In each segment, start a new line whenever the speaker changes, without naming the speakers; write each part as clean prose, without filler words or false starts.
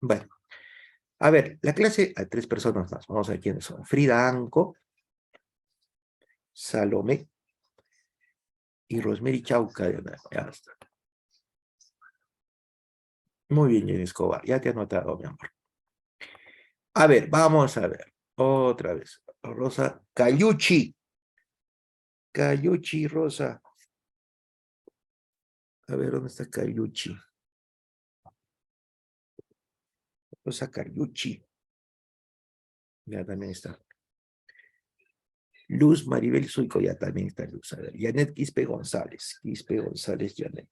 Bueno, a ver, la clase a 3 personas más. Vamos a ver quiénes son. Frida Anco, Salomé y Rosemary Chauca. Ya está. Muy bien, Jenny Escobar. Ya te he anotado, mi amor. A ver, vamos a ver. Otra vez. Rosa Cayuchi. Cayuchi, Rosa. A ver, ¿dónde está Cayuchi? Rosa Cayuchi. Ya también está. Luz Maribel Zuico, ya también está Luz. A ver, Janet Quispe González. Quispe González, Janet.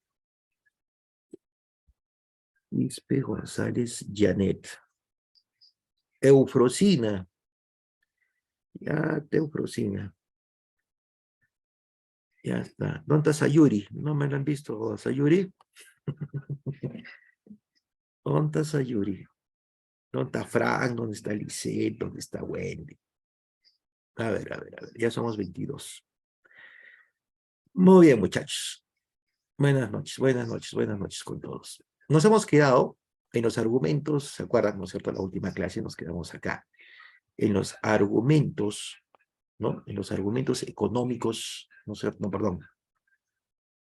Quispe González, Janet. Eufrosina. Ya, Eufrosina. Ya está. ¿Dónde está Sayuri? No me lo han visto, Sayuri. ¿Dónde está Sayuri? ¿Dónde está Frank? ¿Dónde está Lisette? ¿Dónde está Wendy? A ver, a ver, a ver. Ya somos 22. Muy bien, muchachos. Buenas noches con todos. Nos hemos quedado en los argumentos, ¿se acuerdan, no es cierto? La última clase nos quedamos acá. En los argumentos, ¿no? En los argumentos económicos, ¿no es cierto? No, perdón.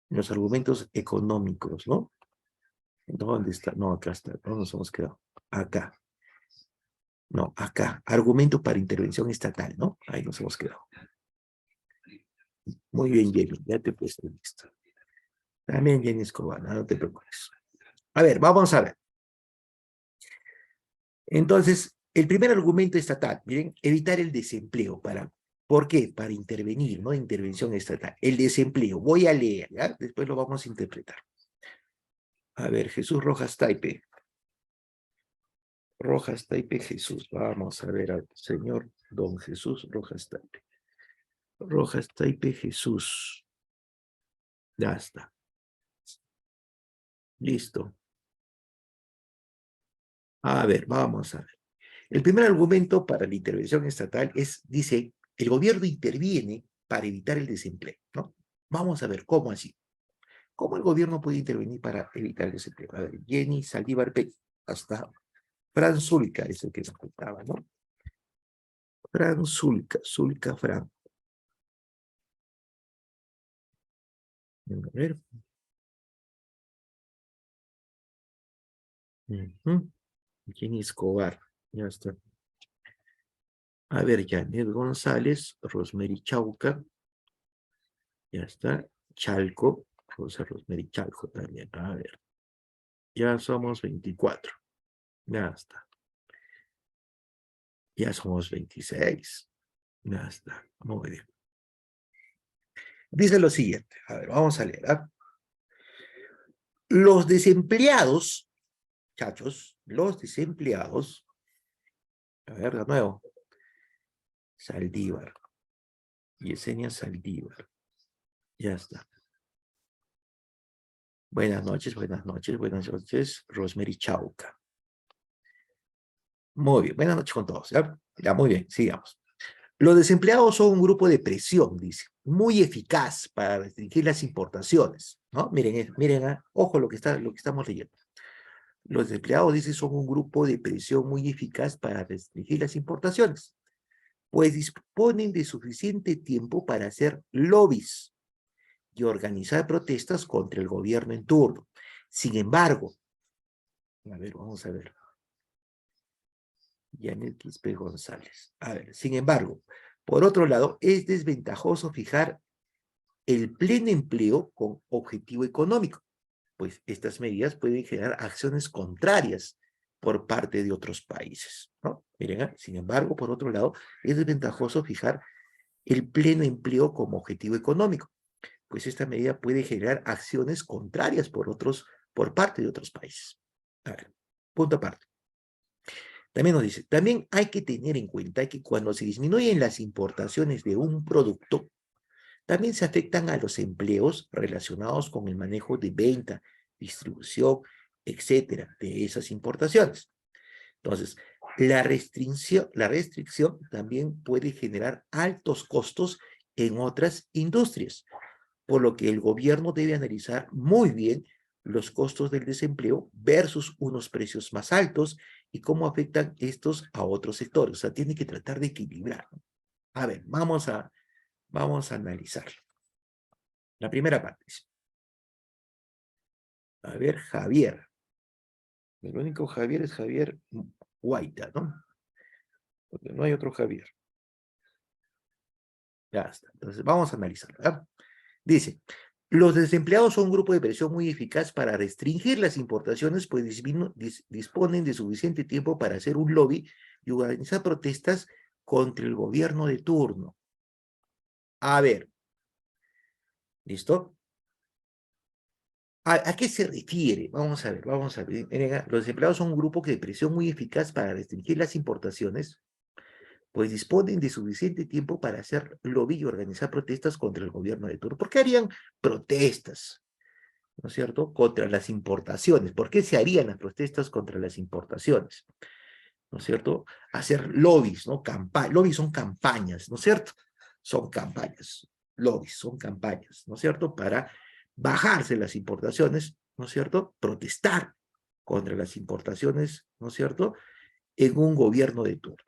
En los argumentos económicos, ¿no? ¿Dónde está? No, acá está. ¿Dónde nos hemos quedado? Acá. No, acá. Argumento para intervención estatal, ¿no? Ahí nos hemos quedado. Muy bien, Jenny. Ya te he puesto listo. También Jenny Escobar, no te preocupes. A ver, vamos a ver. Entonces, el primer argumento estatal, miren, evitar el desempleo. ¿Por qué? Para intervenir, ¿no? Intervención estatal. El desempleo. Voy a leer, ¿ya? Después lo vamos a interpretar. A ver, Jesús Rojas Taipe. Rojas Taipe Jesús. Vamos a ver al señor don Jesús Rojas Taipe. Rojas Taipe Jesús. Ya está. Listo. A ver, vamos a ver. El primer argumento para la intervención estatal dice, el gobierno interviene para evitar el desempleo, ¿no? Vamos a ver, ¿cómo así? ¿Cómo el gobierno puede intervenir para evitar el desempleo? A ver, Jenny Saldívar Pérez, hasta Fran Zulca es el que nos contaba, ¿no? Fran Zulca, Zulca Fran. A ver. Jenny Escobar, ya está. A ver, Janet González, Rosemary Chauca, ya está. Chalco, José Rosemary Chalco también, a ver. Ya somos 24. Ya está. Ya somos 26. Ya está. Muy bien. Dice lo siguiente. A ver, vamos a leer. ¿Ah? Los desempleados, chachos, los desempleados. A ver, de nuevo. Saldívar. Yesenia Saldívar. Ya está. Buenas noches, buenas noches, buenas noches. Rosemary Chauca. Muy bien, buenas noches con todos. ¿Ya? Ya, muy bien, sigamos. Los desempleados son un grupo de presión, dice, muy eficaz para restringir las importaciones, ¿no? Miren, miren, ojo lo que estamos leyendo. Los desempleados, dice, son un grupo de presión muy eficaz para restringir las importaciones, pues disponen de suficiente tiempo para hacer lobbies y organizar protestas contra el gobierno en turno. Sin embargo, a ver, vamos a ver. Janet Quispe González. A ver, sin embargo, por otro lado, es desventajoso fijar el pleno empleo con objetivo económico, pues estas medidas pueden generar acciones contrarias por parte de otros países, ¿no? Miren, sin embargo, por otro lado, es desventajoso fijar el pleno empleo como objetivo económico, pues esta medida puede generar acciones contrarias por parte de otros países. A ver, punto aparte. También nos dice, también hay que tener en cuenta que cuando se disminuyen las importaciones de un producto, también se afectan a los empleos relacionados con el manejo de venta, distribución, etcétera, de esas importaciones. Entonces, la restricción también puede generar altos costos en otras industrias, por lo que el gobierno debe analizar muy bien los costos del desempleo versus unos precios más altos y cómo afectan estos a otros sectores. O sea, tiene que tratar de equilibrar, ¿no? A ver, vamos a analizarlo. La primera parte. A ver, Javier. El único Javier es Javier Guaita, ¿no? Porque no hay otro Javier. Ya está. Entonces, vamos a analizarlo, ¿verdad? Dice, los desempleados son un grupo de presión muy eficaz para restringir las importaciones, pues disponen de suficiente tiempo para hacer un lobby y organizar protestas contra el gobierno de turno. A ver, ¿listo? ¿A qué se refiere? Vamos a ver, vamos a ver. Los desempleados son un grupo de presión muy eficaz para restringir las importaciones, pues disponen de suficiente tiempo para hacer lobby y organizar protestas contra el gobierno de turno. ¿Por qué harían protestas? ¿No es cierto?, contra las importaciones. ¿Por qué se harían las protestas contra las importaciones? ¿No es cierto? Hacer lobbies, ¿no? Lobbies son campañas, ¿no es cierto? Son campañas. Lobbies son campañas, ¿no es cierto? Para bajarse las importaciones, ¿no es cierto? Protestar contra las importaciones, ¿no es cierto?, en un gobierno de turno.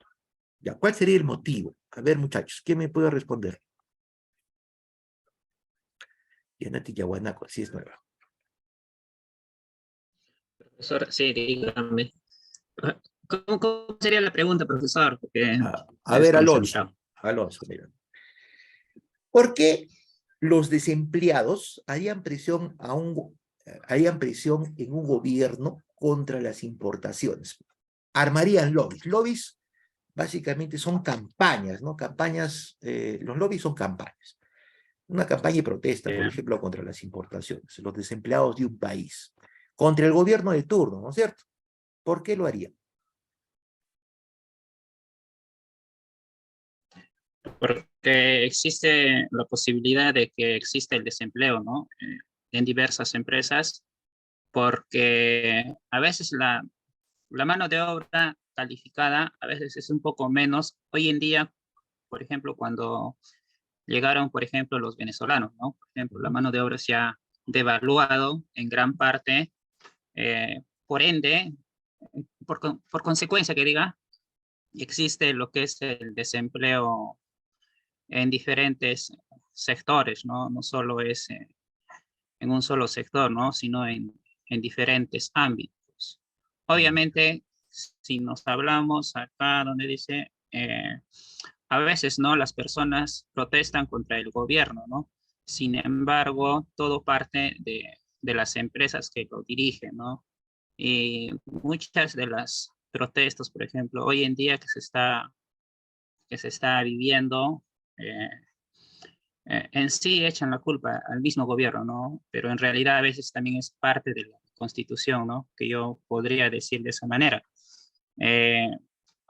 ¿Ya? ¿Cuál sería el motivo? A ver, muchachos, ¿quién me puede responder? Yanati Yahuanaco, así es nueva.
Profesor, sí, dígame. ¿Cómo sería la pregunta, profesor? Porque me
A
he
ver, Alonso.
desconcentrado.
Alonso, mira. ¿Por qué los desempleados harían presión en un gobierno contra las importaciones? Armarían lobbies. Lobbies básicamente son campañas, ¿no? Campañas, los lobbies son campañas. Una campaña de protesta, por
Bien.
ejemplo, contra las importaciones, los desempleados de un país, contra el gobierno de turno, ¿no es cierto? ¿Por qué lo harían?
Porque existe la posibilidad de que exista el desempleo, ¿no? En diversas empresas, porque a veces la mano de obra calificada a veces es un poco menos. Hoy en día, por ejemplo, cuando llegaron, por ejemplo, los venezolanos, ¿no? Por ejemplo, la mano de obra se ha devaluado en gran parte, por ende, por consecuencia que diga, existe lo que es el desempleo en diferentes sectores, ¿no? No solo es en un solo sector, ¿no? Sino en diferentes ámbitos. Obviamente, si nos hablamos acá donde dice, a veces, ¿no? Las personas protestan contra el gobierno, ¿no? Sin embargo, todo parte de las empresas que lo dirigen, ¿no? Y muchas de las protestas, por ejemplo, hoy en día que se está viviendo, eh, en sí echan la culpa al mismo gobierno, ¿no? Pero en realidad a veces también es parte de la Constitución, ¿no? Que yo podría decir de esa manera. Eh,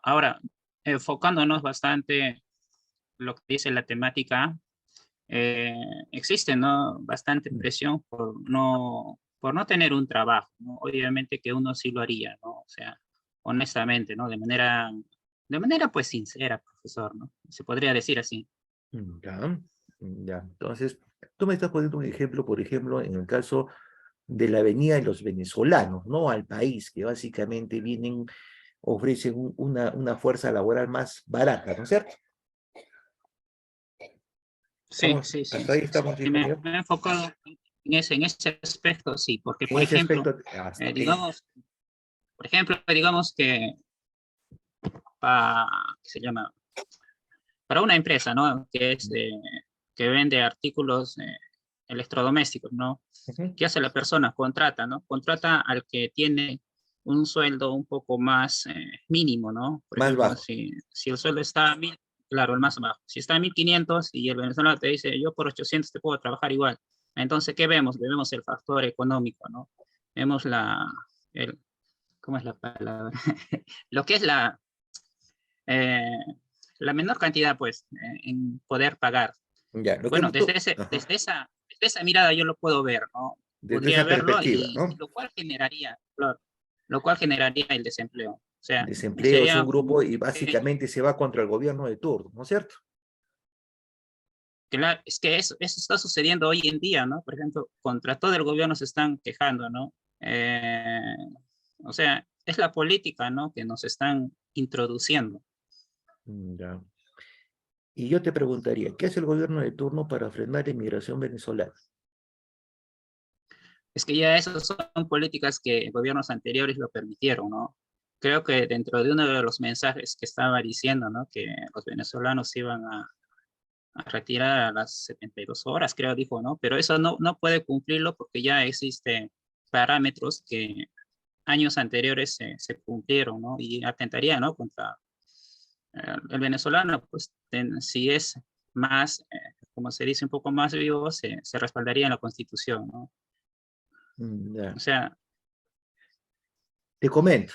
Ahora, enfocándonos bastante lo que dice la temática, eh, existe, ¿no? Bastante presión por no tener un trabajo, ¿no? Obviamente que uno sí lo haría, ¿no? O sea, honestamente, ¿no? De manera pues sincera, profesor, ¿no? Se podría decir así.
Ya, ya. Entonces, tú me estás poniendo un ejemplo, por ejemplo, en el caso de la venida de los venezolanos, ¿no? Al país, que básicamente vienen, ofrecen una fuerza laboral más barata, ¿no es cierto?
Sí,
Estamos,
sí, sí.
hasta ahí estamos,
Sí,
hijo mío.
me he enfocado en ese aspecto, sí, porque,
En
por
ese
ejemplo,
aspecto, hasta ahí.
digamos que ¿qué se llama? Para una empresa, ¿no? Que vende artículos electrodomésticos, ¿no?
Ujú.
¿Qué hace la persona? Contrata, ¿no? Contrata al que tiene un sueldo un poco más mínimo, ¿no? Por
Más
ejemplo,
bajo.
si el sueldo está a 1.000, claro, el más bajo. Si está a 1.500 y el venezolano te dice, yo por 800 te puedo trabajar igual. Entonces, ¿qué vemos? Vemos el factor económico, ¿no? Vemos el, ¿cómo es la palabra? Lo que es eh, la menor cantidad, pues, en poder pagar.
Ya, lo que
Bueno, desde
tú,
ese,
ajá,
desde esa mirada yo lo puedo ver, ¿no?
desde
Podría
esa
verlo
perspectiva,
y
¿no?
lo cual generaría, claro, lo cual generaría el desempleo. O sea,
Desempleo es un
sería como
grupo
un
y
pequeño,
básicamente se va contra el gobierno de turno, ¿no es cierto?
Claro, es que eso está sucediendo hoy en día, ¿no? Por ejemplo, contra todo el gobierno se están quejando, ¿no? O sea, es la política, ¿no? Que nos están introduciendo.
Ya. Y yo te preguntaría, ¿qué hace el gobierno de turno para frenar la inmigración venezolana?
Es que ya esas son políticas que gobiernos anteriores lo permitieron, ¿no? Creo que dentro de uno de los mensajes que estaba diciendo, ¿no? Que los venezolanos iban a retirar a las 72 horas, creo, dijo, ¿no? Pero eso no puede cumplirlo porque ya existen parámetros que años anteriores se cumplieron, ¿no? Y atentaría, ¿no? Contra el venezolano, pues si es más, como se dice, un poco más vivo, se respaldaría en la Constitución, ¿no?
Ya.
O sea,
Te comento,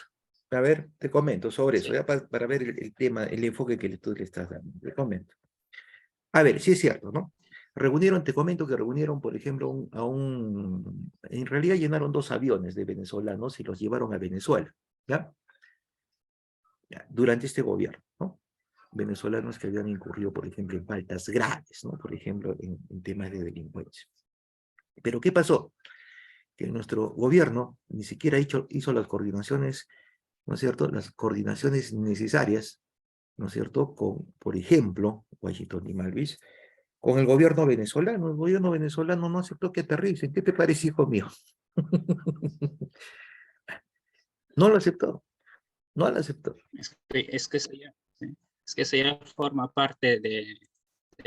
a ver, te comento sobre eso,
sí,
ya para ver el tema, el enfoque que tú le estás dando. Te comento. A ver, sí es cierto, ¿no? Reunieron, te comento que reunieron, por ejemplo, en realidad llenaron 2 aviones de venezolanos y los llevaron a Venezuela, ¿ya? Ya, durante este gobierno, ¿no? Venezolanos que habían incurrido, por ejemplo, en faltas graves, ¿no? Por ejemplo, en temas de delincuencia. Pero ¿qué pasó? Que nuestro gobierno ni siquiera hizo las coordinaciones, ¿no es cierto? Las coordinaciones necesarias, ¿no es cierto? Con, por ejemplo, Washington y Malvis, con el gobierno venezolano. El gobierno venezolano no aceptó que aterricen. ¿Qué te parece, hijo mío? No lo aceptó, no lo aceptó.
es que eso ya, sí, es que eso ya forma parte de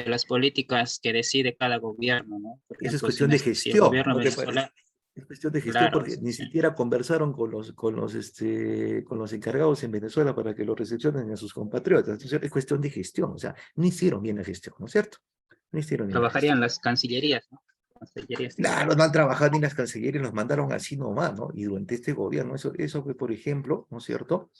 las políticas que decide cada gobierno, ¿no? Por
Eso es
ejemplo,
cuestión de
si el
gestión,
gobierno
¿no te parece?
venezolano,
Es cuestión de gestión
claro,
porque ni siquiera conversaron con los encargados en Venezuela para que lo recepcionen a sus compatriotas. Entonces es cuestión de gestión, o sea, no hicieron bien la gestión, ¿no es cierto? No hicieron bien la gestión.
trabajarían las cancillerías, ¿no? Cancillerías.
Claro, no han trabajado ni las cancillerías, los mandaron así nomás, ¿no? Y durante este gobierno, eso que, por ejemplo, ¿no es cierto?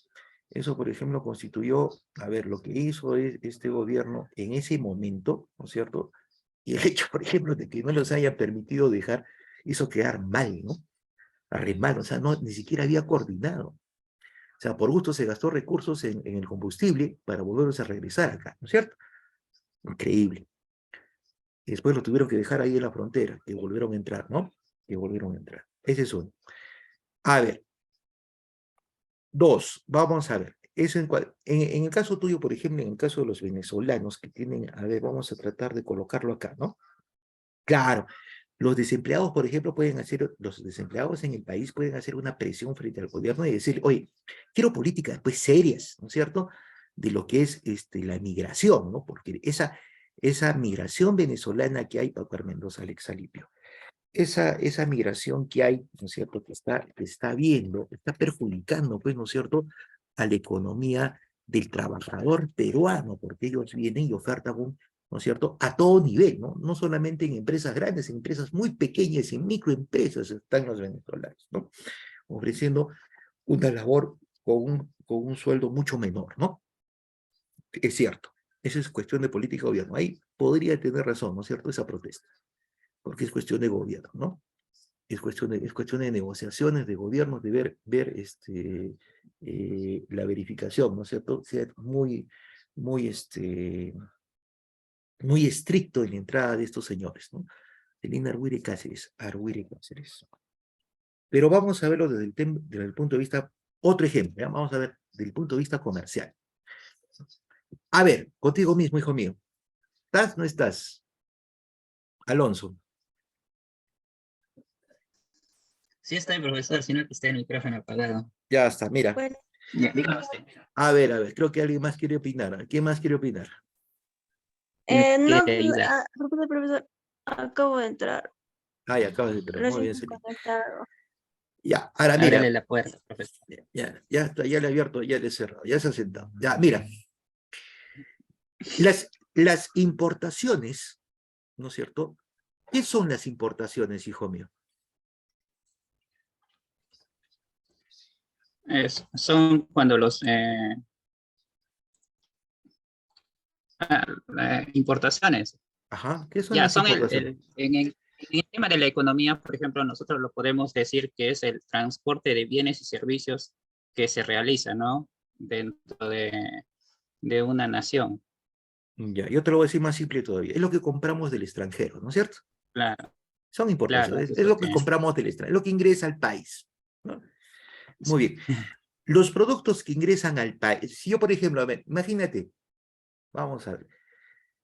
Eso, por ejemplo, constituyó, a ver, lo que hizo este gobierno en ese momento, ¿no es cierto? Y el hecho, por ejemplo, de que no los haya permitido dejar, hizo quedar mal, ¿no? Re mal, o sea, no, ni siquiera había coordinado. O sea, por gusto se gastó recursos en el combustible para volverlos a regresar acá, ¿no es cierto? Increíble. Y después lo tuvieron que dejar ahí en la frontera, que volvieron a entrar, ¿no? Que volvieron a entrar. Ese es uno. A ver, dos, vamos a ver. Eso en el caso tuyo, por ejemplo, en el caso de los venezolanos que tienen, a ver, vamos a tratar de colocarlo acá, ¿no? Claro, los desempleados, por ejemplo, los desempleados en el país pueden hacer una presión frente al gobierno y decir, oye, quiero políticas pues serias, ¿no es cierto? De lo que es la migración, ¿no? Porque esa migración venezolana que hay, Pablo Mendoza, Alex Alipio, esa migración que hay, ¿no es cierto?, que está viendo, está perjudicando, pues, ¿no es cierto?, a la economía del trabajador peruano, porque ellos vienen y ofertan ¿no es cierto?, a todo nivel, ¿no? No solamente en empresas grandes, en empresas muy pequeñas, en microempresas están los venezolanos, ¿no? Ofreciendo una labor con un sueldo mucho menor, ¿no? Es cierto. Esa es cuestión de política de gobierno. Ahí podría tener razón, ¿no es cierto?, esa protesta, porque es cuestión de gobierno, ¿no? Es cuestión de negociaciones, de gobiernos, de ver la verificación, ¿no es cierto? Sea muy, muy estricto en la entrada de estos señores, ¿no? Celina Arwire Cáceres. Pero vamos a verlo desde el punto de vista, otro ejemplo, ¿ya? Vamos a ver, desde el punto de vista comercial. A ver, contigo mismo, hijo mío. ¿Estás? ¿No estás? Alonso.
Sí está el profesor, sino que está el micrófono apagado.
Ya está, mira.
Bueno,
Ya, dígame usted.
A ver, creo que alguien más quiere opinar. ¿Quién más quiere opinar?
¿Quién me
no,
quiere ayudar?
profesor, acabo de entrar,
Ah, ya acabas de entrar. Muy
recién
bien,
me he
Celina.
conectado.
Ya, ahora
Ábrele
mira,
la puerta, profesor.
ya está, ya le he abierto, ya le he cerrado, ya se ha sentado. Ya, mira, las importaciones, ¿no es cierto? ¿Qué son las importaciones, hijo mío?
Son cuando los importaciones.
Ajá, ¿qué son
Ya,
las
son
importaciones?
en el tema de la economía, por ejemplo, nosotros lo podemos decir que es el transporte de bienes y servicios que se realiza, ¿no? Dentro de una nación.
Ya, yo te lo voy a decir más simple todavía. Es lo que compramos del extranjero, ¿no es cierto?
Claro,
Son
claro,
importaciones.
eso es
Es
lo
lo que
que...
compramos del extranjero, es lo que ingresa al país, ¿no? Muy
Sí.
bien. Los productos que ingresan al país, si yo, por ejemplo, a ver, imagínate, vamos a ver,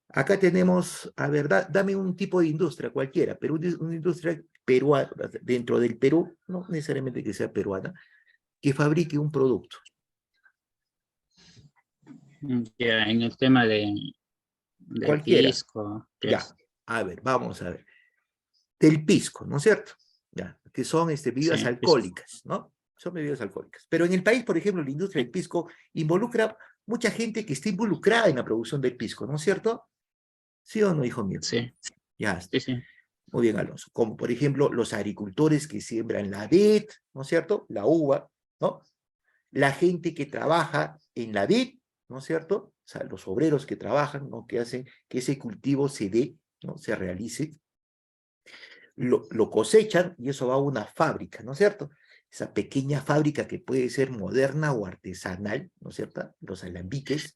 acá tenemos, a ver, dame un tipo de industria cualquiera, pero una industria peruana, dentro del Perú, no necesariamente que sea peruana, que fabrique un producto,
Ya, en el tema del
cualquiera,
pisco, que
ya,
es,
a ver, vamos a ver, del pisco, ¿no es cierto? Ya, que son
sí,
bebidas
pisco.
alcohólicas, ¿no? Son bebidas alcohólicas. Pero en el país, por ejemplo, la industria del pisco involucra mucha gente que está involucrada en la producción del pisco, ¿no es cierto? ¿Sí o no, hijo mío?
Sí,
Ya está.
sí, sí,
Muy bien, Alonso. Como por ejemplo los agricultores que siembran la vid, ¿no es cierto? La uva, ¿no? La gente que trabaja en la vid, ¿no es cierto? O sea, los obreros que trabajan, ¿no? Que hacen que ese cultivo se dé, ¿no? Se realice. Lo cosechan y eso va a una fábrica, ¿no es cierto? Esa pequeña fábrica que puede ser moderna o artesanal, ¿no es cierto? Los alambiques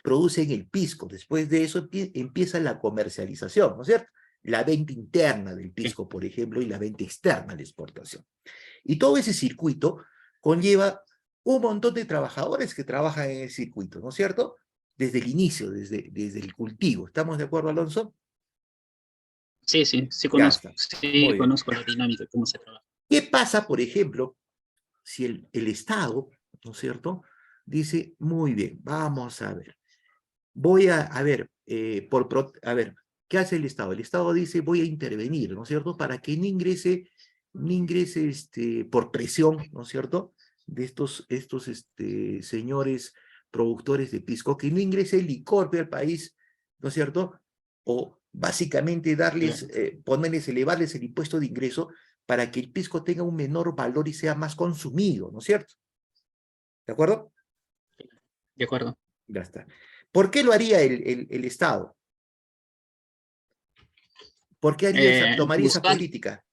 producen el pisco. Después de eso empieza la comercialización, ¿no es cierto? La venta interna del
sí,
pisco, por ejemplo, y la venta externa, la exportación. Y todo ese circuito conlleva un montón de trabajadores que trabajan en el circuito, ¿no es cierto? Desde el inicio, desde el cultivo. ¿Estamos de acuerdo, Alonso?
sí, sí,
Ya está.
sí
Muy bien.
conozco la dinámica, cómo se trabaja.
¿Qué pasa, por ejemplo, si el Estado, ¿no es cierto?, dice, muy bien, vamos a ver, voy a ver, a ver, ¿qué hace el Estado? El Estado dice, voy a intervenir, ¿no es cierto?, para que no ingrese por presión, ¿no es cierto?, de estos señores productores de pisco, que no ingrese el licor al país, ¿no es cierto?, o básicamente darles,
Claro,
ponerles, elevarles el impuesto de ingreso para que el pisco tenga un menor valor y sea más consumido, ¿no es cierto? ¿De acuerdo?
de acuerdo.
Ya está. ¿Por qué lo haría el Estado? ¿Por qué tomaría esa
Buscan,
política?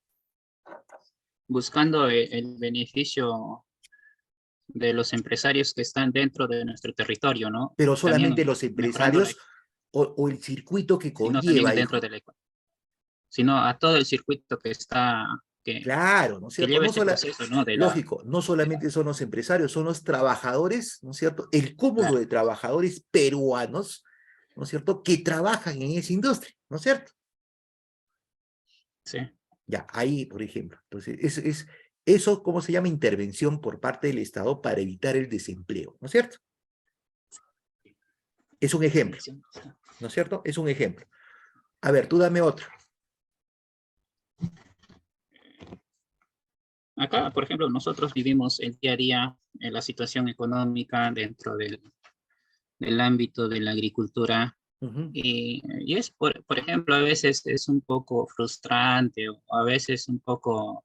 buscando el beneficio de los empresarios que están dentro de nuestro territorio, ¿no?
Pero
Y
solamente
también
los
mejorando
empresarios o el circuito que
sino también
conlleva,
dentro
hijo.
de sino a todo el circuito que está,
Claro, ¿no es
que
cierto?
lleva este proceso, ¿no?
Lógico, no
De la,
solamente son los empresarios, son los trabajadores, ¿no es cierto? El cúmulo
claro,
de trabajadores peruanos, ¿no es cierto? Que trabajan en esa industria, ¿no es cierto?
sí,
Ya, ahí, por ejemplo. Entonces, eso, ¿cómo se llama? Intervención por parte del Estado para evitar el desempleo, ¿no es cierto? Es un ejemplo, ¿no es cierto? Es un ejemplo. A ver, tú dame otro.
acá, por ejemplo, nosotros vivimos el día a día en la situación económica dentro del ámbito de la agricultura
Ujú.
y es, por ejemplo, a veces es un poco frustrante o a veces un poco,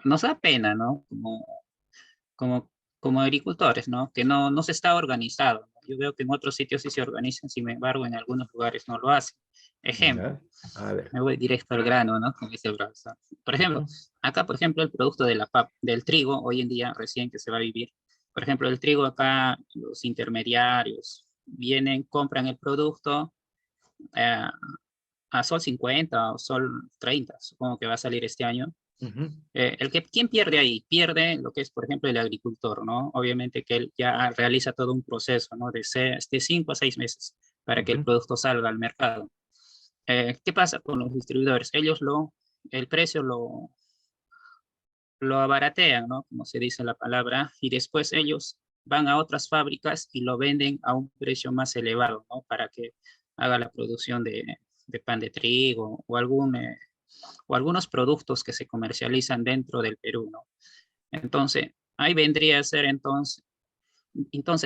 nos da pena, ¿no? Como, como agricultores, ¿no? Que no se está organizado, ¿no? Yo veo que en otros sitios sí se organizan, sin embargo, en algunos lugares no lo hacen. Ejemplo,
Ya, a ver.
me voy directo al grano, ¿no? Como dice el profesor. Por ejemplo,
Ujú,
acá, por ejemplo, el producto de la pap, del trigo, hoy en día, recién que se va a vivir, por ejemplo, el trigo acá, los intermediarios vienen, compran el producto eh, a sol 50 o sol 30, supongo que va a salir este año.
ujú,
¿Quién pierde ahí? Pierde lo que es, por ejemplo, el agricultor, ¿no? Obviamente que él ya realiza todo un proceso, ¿no? De 5 a 6 meses para que el
ujú,
producto salga al mercado. ¿Qué pasa con los distribuidores? El precio lo abaratean, ¿no? Como se dice la palabra, y después ellos van a otras fábricas y lo venden a un precio más elevado, ¿no? Para que haga la producción de pan de trigo o algunos productos que se comercializan dentro del Perú, ¿no? Entonces, ahí vendría a ser entonces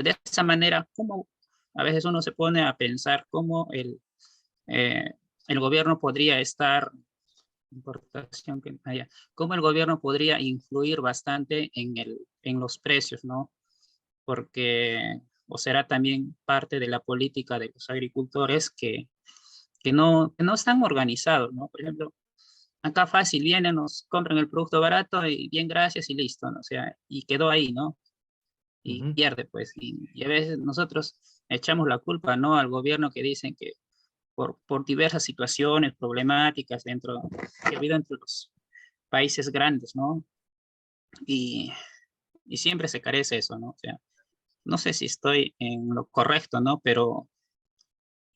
de esa manera, ¿cómo a veces uno se pone a pensar cómo eh, el gobierno podría estar, importación que haya, cómo el gobierno podría influir bastante en los precios, ¿no? Porque, o será también parte de la política de los agricultores que no están organizados, ¿no? Por ejemplo, acá fácil vienen, nos compran el producto barato y bien, gracias y listo, ¿no? O sea, y quedó ahí, ¿no? Y
ujú.
pierde, pues. Y a veces nosotros echamos la culpa, ¿no? Al gobierno que dicen que por diversas situaciones problemáticas que ha habido entre los países grandes, ¿no? Y, y siempre se carece eso, ¿no? O sea, no sé si estoy en lo correcto, ¿no? Pero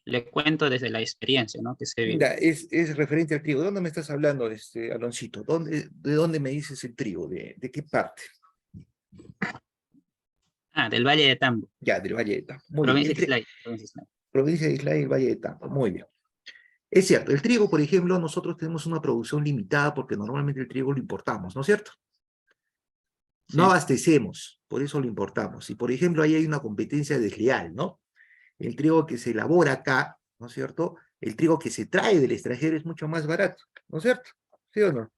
le cuento desde la experiencia, ¿no? Que se vive.
Mira, es referente al trigo. ¿De dónde me estás hablando, Aloncito? ¿De dónde me dices el trigo? ¿De qué parte?
Ah, del Valle de Tambo,
Ya, del Valle de Tambo. Muy bien.
provincia de Islay, provincia de Islay.
Provincia de Islay y el Valle de Tambo. Muy bien. Es cierto, el trigo, por ejemplo, nosotros tenemos una producción limitada porque normalmente el trigo lo importamos, ¿no es cierto? No
Sí,
abastecemos, por eso lo importamos. Y, por ejemplo, ahí hay una competencia desleal, ¿no? El trigo que se elabora acá, ¿no es cierto? El trigo que se trae del extranjero es mucho más barato, ¿no es cierto? ¿Sí o no?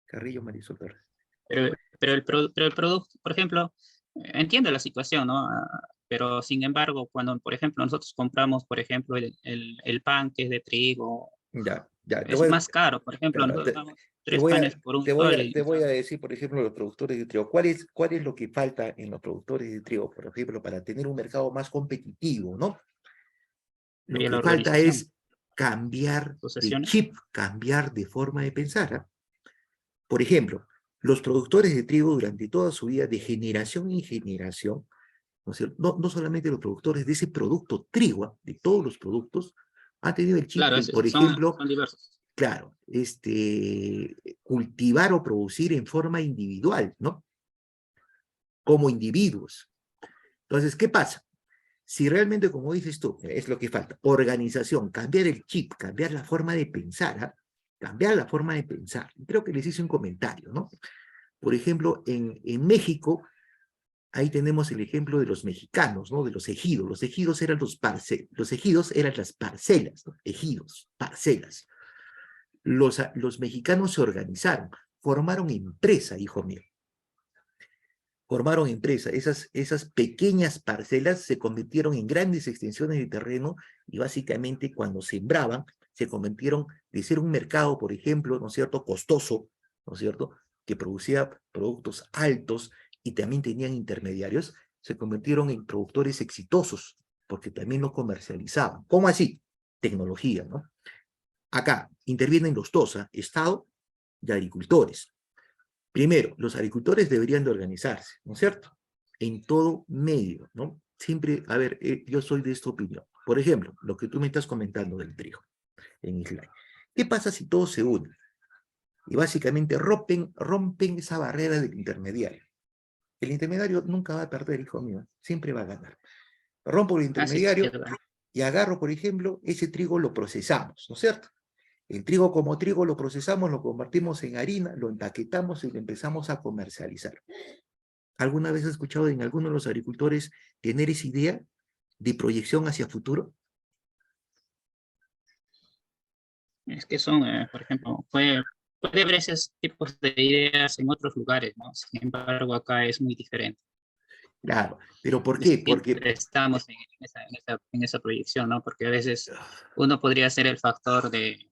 Carrillo Marisol Torres.
pero el producto, por ejemplo, entiendo la situación, ¿no? Pero sin embargo, cuando, por ejemplo, nosotros compramos, por ejemplo, el pan que es de trigo,
Ya, ya,
es más caro. Por ejemplo,
claro,
nosotros damos
te
tres
voy
panes
a,
por un sol y
te voy a decir, por ejemplo, los productores de trigo. Cuál es lo que falta en los productores de trigo, por ejemplo, para tener un mercado más competitivo, ¿no? Lo
sería la
que falta
organización,
es cambiar de
asociaciones.
chip, cambiar de forma de pensar. ¿Ah? Por ejemplo, los productores de trigo durante toda su vida, de generación en generación, ¿no es cierto? No solamente los productores de ese producto trigo, ¿ah? De todos los productos, han tenido el chip
Claro,
de, por ejemplo,
son diversos.
claro, cultivar o producir en forma individual, ¿no? Como individuos. Entonces, ¿qué pasa? Si realmente, como dices tú, es lo que falta, organización, cambiar el chip, cambiar la forma de pensar, ¿ah? Cambiar la forma de pensar. Creo que les hice un comentario, ¿no? Por ejemplo, en México, ahí tenemos el ejemplo de los mexicanos, ¿no? De los ejidos. Los ejidos eran los ejidos eran las parcelas, ¿no? Ejidos, parcelas. Los mexicanos se organizaron, formaron empresa, hijo mío. Formaron empresa. Esas pequeñas parcelas se convirtieron en grandes extensiones de terreno y básicamente cuando sembraban, se convirtieron de ser un mercado, por ejemplo, ¿no es cierto?, costoso, ¿no es cierto?, que producía productos altos y también tenían intermediarios, se convirtieron en productores exitosos porque también lo comercializaban. ¿Cómo así? Tecnología, ¿no? Acá intervienen los dos, ¿eh? Estado y agricultores. Primero, los agricultores deberían de organizarse, ¿no es cierto? En todo medio, ¿no? Siempre, a ver, yo soy de esta opinión. Por ejemplo, lo que tú me estás comentando del trigo en Islay. ¿Qué pasa si todos se unen? Y básicamente rompen esa barrera del intermediario. El intermediario nunca va a perder, hijo mío, siempre va a ganar. Rompo el
Ah, sí, sí, es
intermediario
verdad.
y agarro, por ejemplo, ese trigo lo procesamos, ¿no es cierto? El trigo como trigo lo procesamos, lo convertimos en harina, lo empaquetamos y lo empezamos a comercializar. ¿Alguna vez has escuchado en alguno de los agricultores tener esa idea de proyección hacia futuro?
Es que son, por ejemplo, puede haber esos tipos de ideas en otros lugares, ¿no? Sin embargo, acá es muy diferente.
Claro, pero ¿por qué? Porque
Siempre estamos en esa proyección, ¿no? Porque a veces uno podría ser el factor de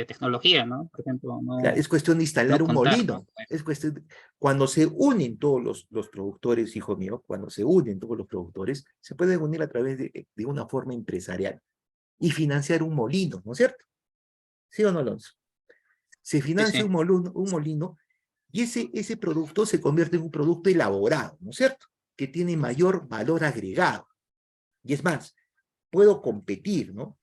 tecnología, ¿no? Por ejemplo,
claro, es cuestión de instalar
no
un
contar, ¿no?
molino. Es cuestión cuando se unen todos los productores, hijo mío, cuando se unen todos los productores, se pueden unir a través de una forma empresarial y financiar un molino, ¿no es cierto? ¿Sí o no, Alonso? Se
Sí,
financia
sí.
un molino y ese producto se convierte en un producto elaborado, ¿no es cierto? Que tiene mayor valor agregado. Y es más, puedo competir, ¿no?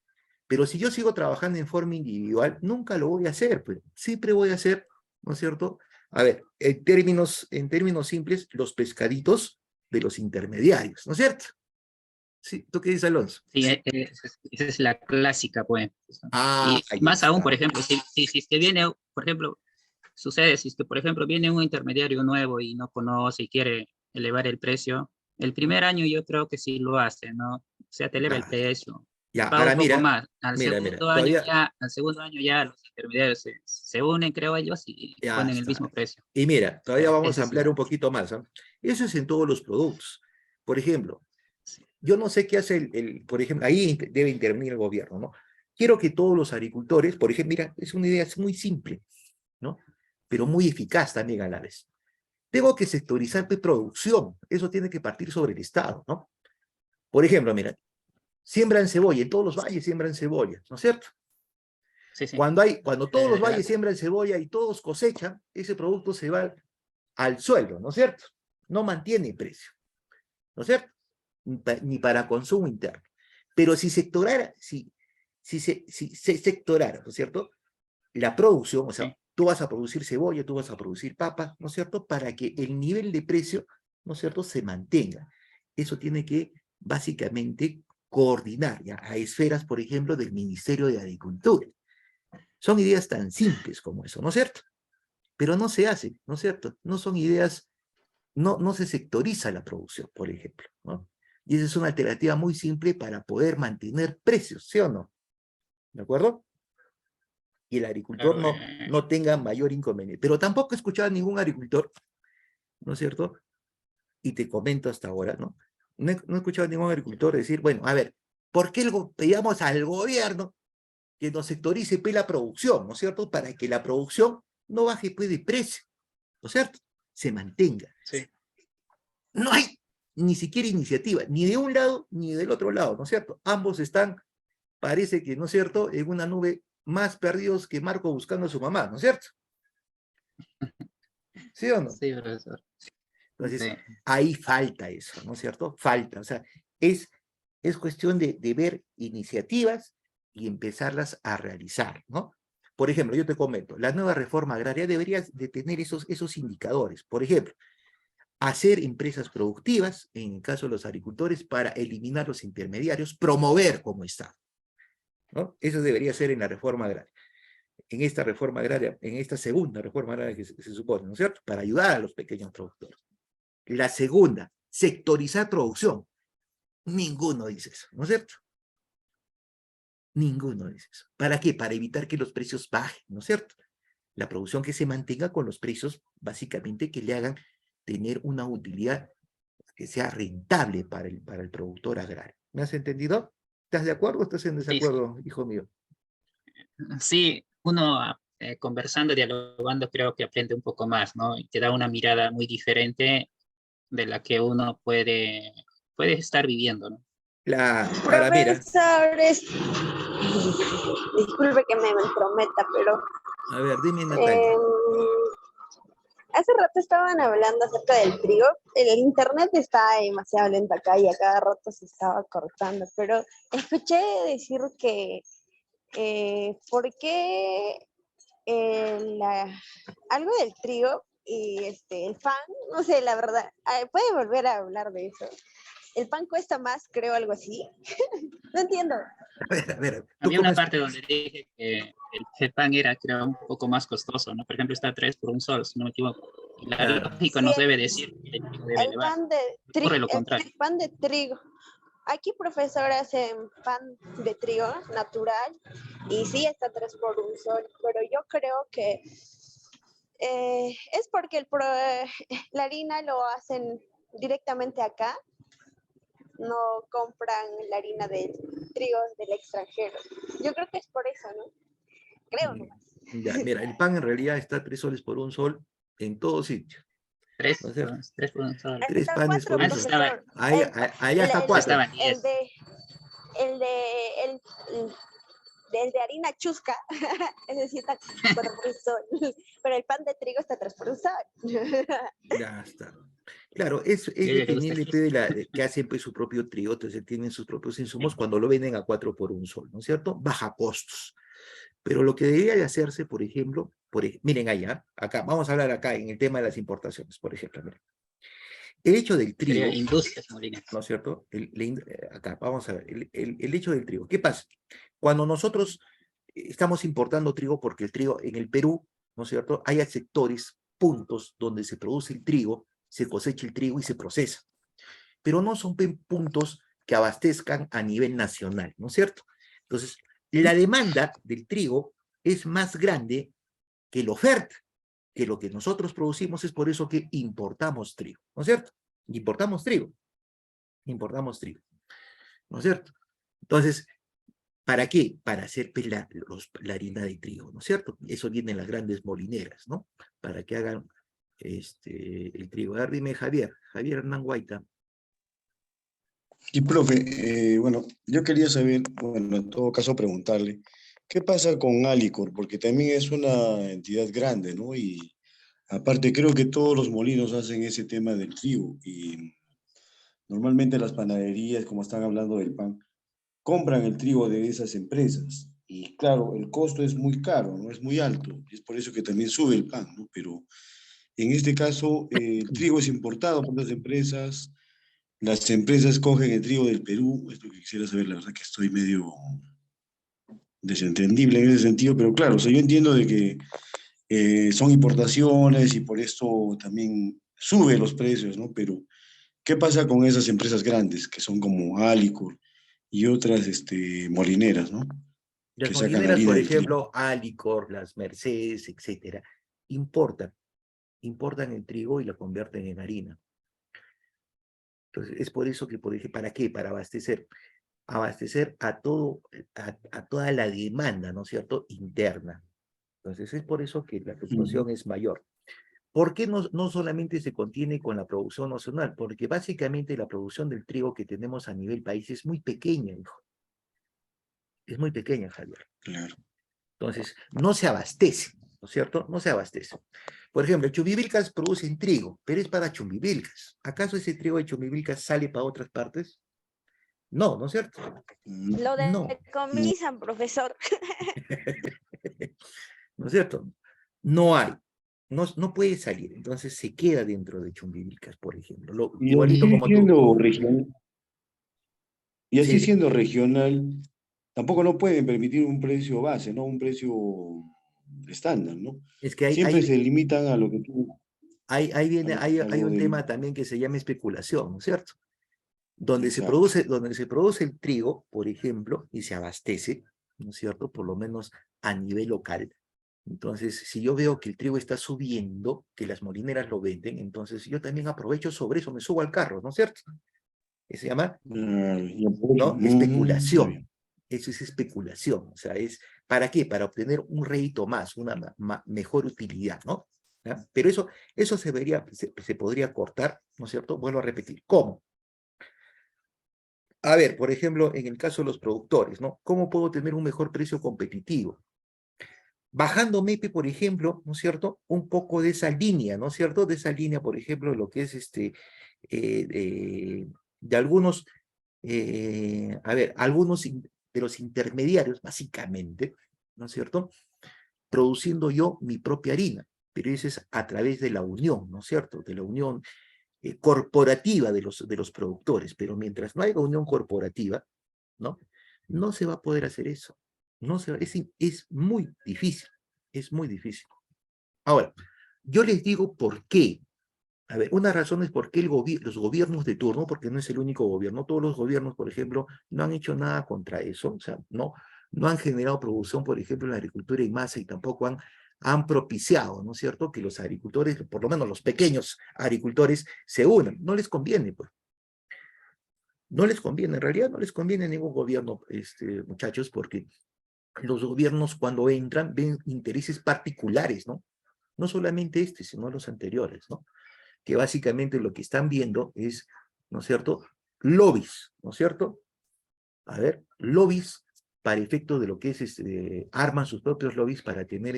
Pero si yo sigo trabajando en forma individual, nunca lo voy a hacer, pues. Siempre voy a hacer, ¿no es cierto? A ver, en términos simples, los pescaditos de los intermediarios, ¿no es cierto? ¿Sí? ¿Tú qué dices, Alonso?
Sí, esa es la clásica, pues.
Ah,
Y
ahí
más aún, por
está.
ejemplo, si es que viene, por ejemplo, sucede, si es que, por ejemplo, viene un intermediario nuevo y no conoce y quiere elevar el precio, el primer año yo creo que sí lo hace, ¿no? O sea, te eleva el
Claro.
precio,
Ya,
paga un
ahora
poco
mira,
más.
mira, todavía,
Al segundo año ya los intermediarios se unen, creo ellos, y
ya
ponen el
está.
mismo precio.
Y mira, todavía vamos a
Esa es
ampliar
la...
un poquito más, ¿ah? Eso es en todos los productos. Por ejemplo,
sí.
yo no sé qué hace por ejemplo, ahí debe intervenir el gobierno, ¿no? Quiero que todos los agricultores, por ejemplo, mira, es una idea muy simple, ¿no? Pero muy eficaz también a la vez. Tengo que sectorizar mi producción, eso tiene que partir sobre el Estado, ¿no? Por ejemplo, mira, siembran cebolla, en todos los valles siembran cebolla, ¿no es cierto?
Sí, sí.
Cuando todos los
¿Verdad?
valles siembran cebolla y todos cosechan, ese producto se va al suelo, ¿no es cierto? No mantiene precio, ¿no es cierto? Ni para consumo interno. Pero si sectorara, si se sectorara, ¿no es cierto? La producción, o sea,
Sí.
tú vas a producir cebolla, tú vas a producir papa, ¿no es cierto? Para que el nivel de precio, ¿no es cierto?, se mantenga. Eso tiene que, básicamente, coordinar ya, a esferas, por ejemplo, del Ministerio de Agricultura. Son ideas tan simples como eso, ¿no es cierto? Pero no se hace, ¿no es cierto? No son ideas, no se sectoriza la producción, por ejemplo, ¿no? Y esa es una alternativa muy simple para poder mantener precios, ¿sí o no? ¿De acuerdo? Y el agricultor
Claro,
no tenga mayor inconveniente. Pero tampoco he escuchado a ningún agricultor, ¿no es cierto? Y te comento hasta ahora, ¿no? No he escuchado a ningún agricultor decir, bueno, a ver, ¿por qué pedíamos al gobierno que nos sectorice pues, la producción, ¿no es cierto? Para que la producción no baje pues, de precio, ¿no es cierto? Se mantenga.
sí.
No hay ni siquiera iniciativa, ni de un lado ni del otro lado, ¿no es cierto? Ambos están, parece que, ¿no es cierto?, en una nube más perdidos que Marco buscando a su mamá, ¿no es cierto? ¿Sí o no?
Sí, profesor.
Entonces,
Sí.
ahí falta eso, ¿no es cierto? Falta, o sea, es cuestión de ver iniciativas y empezarlas a realizar, ¿no? Por ejemplo, yo te comento, la nueva reforma agraria debería de tener esos indicadores. Por ejemplo, hacer empresas productivas, en el caso de los agricultores, para eliminar los intermediarios, promover como Estado, ¿no? Eso debería ser en la reforma agraria. En esta reforma agraria, en esta segunda reforma agraria que se supone, ¿no es cierto? Para ayudar a los pequeños productores. La segunda, sectorizar producción. Ninguno dice eso, ¿no es cierto? Ninguno dice eso. ¿Para qué? Para evitar que los precios bajen, ¿no es cierto? La producción que se mantenga con los precios, básicamente, que le hagan tener una utilidad que sea rentable para el productor agrario. ¿Me has entendido? ¿Estás de acuerdo o estás en
Sí, sí.
desacuerdo, hijo mío?
Sí, uno conversando, dialogando, creo que aprende un poco más, ¿no? Y te da una mirada muy diferente de la que uno puede estar viviendo, ¿no?
Ahora mira,
Profesores, disculpe que me entrometa, pero
a ver, dime, Natalia.
eh, hace rato estaban hablando acerca del trigo. El internet está demasiado lento acá y a cada rato se estaba cortando, pero escuché decir que ¿por qué algo del trigo y el pan? No sé, la verdad, ¿puede volver a hablar de eso? El pan cuesta más, creo, algo así. No entiendo.
A ver, tú
Había una
comes.
parte donde dije que el pan era, creo, un poco más costoso, ¿no? Por ejemplo, está a 3 por un sol, si no me equivoco. Y la
Claro.
lógica
Sí,
nos debe decir que el trigo debe elevar. Ocurre lo contrario.
el pan de trigo. Aquí, profesor, hacen pan de trigo natural y sí está 3 por un sol, pero yo creo que es porque la harina lo hacen directamente acá, no compran la harina del trigo del extranjero. Yo creo que es por eso, ¿no? Creo nomás.
Ya, mira, el pan en realidad está a 3 soles por un sol en todo sitio, ¿no es cierto?
3 por un sol.
Tres
Está
panes
4,
por un
Antes
sol.
estaba,
profesor.
Ahí, allá está
antes
cuatro.
estaba en 10.
El de, el, el de harina chusca, ese sí está 4 por un sol, pero el pan de trigo está 3 por un sol.
Ya está. Claro, es
Yo digo que gusta
dependible
aquí.
pues, que hacen pues, su propio trigo, entonces tienen sus propios insumos cuando lo venden a 4 por un sol, ¿no es cierto? Baja costos. Pero lo que debería de hacerse, por ejemplo, miren allá, acá, vamos a hablar acá en el tema de las importaciones, por ejemplo, miren. El hecho del
Sería
trigo,
industrias molinas.
¿no es cierto? Acá, vamos a ver, el hecho del trigo. ¿Qué pasa? Cuando nosotros estamos importando trigo, porque el trigo en el Perú, ¿no es cierto? Hay sectores, puntos donde se produce el trigo, se cosecha el trigo y se procesa. Pero no son puntos que abastezcan a nivel nacional, ¿no es cierto? Entonces, la demanda del trigo es más grande que la oferta, que lo que nosotros producimos. Es por eso que importamos trigo, ¿no es cierto? Importamos trigo, ¿no es cierto? Entonces, ¿para qué? Para hacer pues, la harina de trigo, ¿no es cierto? Eso viene en las grandes molineras, ¿no? Para que hagan el trigo. A ver, dime, Javier Hernán Guaita.
Y profe, bueno, yo quería saber, bueno, en todo caso preguntarle, ¿qué pasa con Alicor? Porque también es una entidad grande, ¿no? Y aparte creo que todos los molinos hacen ese tema del trigo y normalmente las panaderías, como están hablando del pan, compran el trigo de esas empresas. Y claro, el costo es muy caro, ¿no? Es muy alto. Es por eso que también sube el pan, ¿no? Pero en este caso, el trigo es importado por las empresas cogen el trigo del Perú, es lo que quisiera saber, la verdad que estoy medio desentendible en ese sentido, pero claro, o sea, yo entiendo de que son importaciones y por esto también sube los precios, ¿no? Pero, ¿qué pasa con esas empresas grandes que son como Alicor y otras molineras, ¿no?
Las
Que sacan la
molineras,
harina
por
del trigo.
ejemplo, Alicor, las Mercedes, etcétera, importan, importan el trigo y lo convierten en harina. Entonces, es por eso que, por ejemplo, ¿para qué? Para abastecer, abastecer a toda la demanda, ¿no es cierto?, interna. Entonces, es por eso que la fluctuación es mayor. ¿Por qué no solamente se contiene con la producción nacional? Porque básicamente la producción del trigo que tenemos a nivel país es muy pequeña, hijo. Es muy pequeña, Javier.
Claro.
Entonces, no se abastece, ¿no es cierto? No se abastece. Por ejemplo, Chumbivilcas producen trigo, pero es para Chumbivilcas. ¿Acaso ese trigo de Chumbivilcas sale para otras partes? No, ¿no es cierto?
Lo
No.
decomisan, profesor.
¿No es cierto? No hay. No puede salir. Entonces se queda dentro de Chumbivilcas, por ejemplo.
Y
Igualito
así
como tú.
siendo regional, y así
Sí,
siendo regional, tampoco no pueden permitir un precio base, ¿no? Un precio estándar, ¿no?
es que
Siempre se limitan a lo que tú,
ahí viene, hay,
a
hay
lo
un
del...
tema también que se llama especulación, ¿no es cierto?
Exacto.
Donde se produce el trigo, por ejemplo, y se abastece, ¿no es cierto? Por lo menos a nivel local. Entonces, si yo veo que el trigo está subiendo, que las molineras lo venden, entonces yo también aprovecho sobre eso, me subo al carro, ¿no es cierto? Que se llama,
Y aprovecho.
¿no?
Está bien.
Especulación. Eso es especulación. O sea, es, ¿para qué? Para obtener un rédito más, una mejor utilidad, ¿no? ¿Ya? Pero eso se podría cortar, ¿no es cierto? Vuelvo a repetir. ¿Cómo? A ver, por ejemplo, en el caso de los productores, ¿no? ¿Cómo puedo tener un mejor precio competitivo? Bajando MEPE, por ejemplo, ¿no es cierto? Un poco de esa línea, ¿no es cierto? De esa línea, por ejemplo, lo que es de algunos, a ver, algunos de los intermediarios, básicamente, ¿no es cierto? Produciendo yo mi propia harina, pero eso es a través de la unión, ¿no es cierto? De la unión corporativa de los productores, pero mientras no haya unión corporativa, ¿no? No se va a poder hacer eso. No se va, es muy difícil, es muy difícil. Ahora, yo les digo por qué. A ver, una razón es por qué los gobiernos de turno, porque no es el único gobierno, todos los gobiernos, por ejemplo, no han hecho nada contra eso, o sea, no han generado producción, por ejemplo, en la agricultura en masa y tampoco han propiciado, ¿no es cierto?, que los agricultores, por lo menos los pequeños agricultores, se unan. No les conviene, pues. No les conviene, en realidad no les conviene a ningún gobierno, muchachos, porque los gobiernos cuando entran ven intereses particulares, ¿no? No solamente sino los anteriores, ¿no? Que básicamente lo que están viendo es, ¿no es cierto?, lobbies, ¿no es cierto? A ver, lobbies para efecto de lo que es, arman sus propios lobbies para tener